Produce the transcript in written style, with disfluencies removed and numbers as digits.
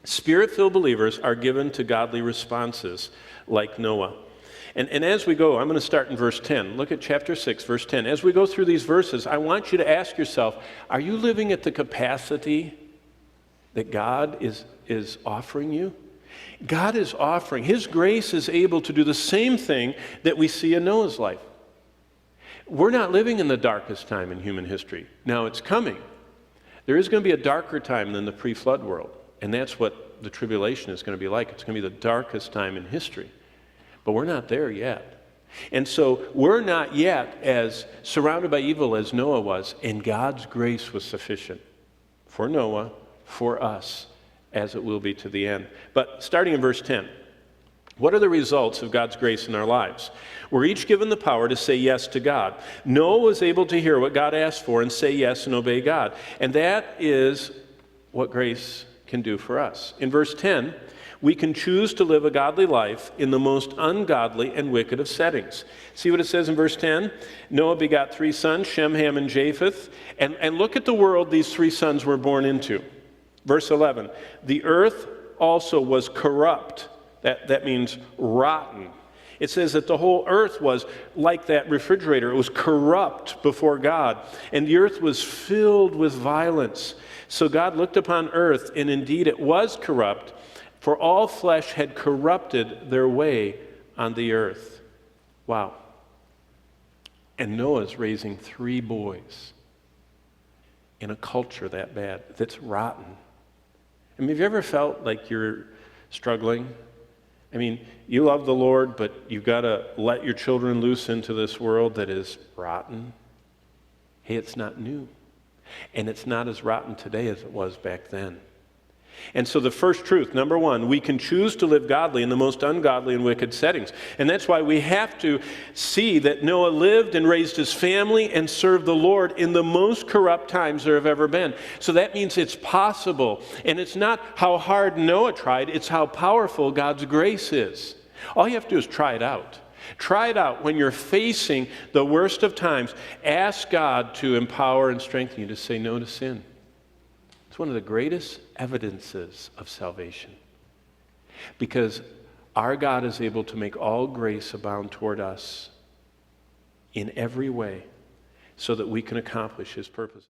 Spirit-filled believers are given to godly responses like Noah. And as we go, I'm going to start in verse 10. Look at chapter 6, verse 10. As we go through these verses, I want you to ask yourself, are you living at the capacity that God is offering you? God is offering. His grace is able to do the same thing that we see in Noah's life. We're not living in the darkest time in human history. Now it's coming. There is going to be a darker time than the pre-flood world. And that's what the tribulation is going to be like. It's going to be the darkest time in history. But we're not there yet. And so we're not yet as surrounded by evil as Noah was, and God's grace was sufficient for Noah, for us, as it will be to the end. But starting in verse 10, what are the results of God's grace in our lives? We're each given the power to say yes to God. Noah was able to hear what God asked for and say yes and obey God. And that is what grace can do for us. In verse 10, we can choose to live a godly life in the most ungodly and wicked of settings. See what it says in verse 10? Noah begot 3 sons, Shem, Ham, and Japheth. And look at the world these 3 sons were born into. Verse 11, the earth also was corrupt. That means rotten. It says that the whole earth was like that refrigerator. It was corrupt before God. And the earth was filled with violence. So God looked upon earth, and indeed it was corrupt, for all flesh had corrupted their way on the earth. Wow. And Noah's raising 3 boys in a culture that bad, that's rotten. I mean, have you ever felt like you're struggling? I mean, you love the Lord, but you've got to let your children loose into this world that is rotten. Hey, it's not new. And it's not as rotten today as it was back then. And so the first truth, number 1, we can choose to live godly in the most ungodly and wicked settings. And that's why we have to see that Noah lived and raised his family and served the Lord in the most corrupt times there have ever been. So that means it's possible. And it's not how hard Noah tried, it's how powerful God's grace is. All you have to do is try it out. Try it out when you're facing the worst of times. Ask God to empower and strengthen you to say no to sin. It's one of the greatest evidences of salvation. Because our God is able to make all grace abound toward us in every way so that we can accomplish His purpose.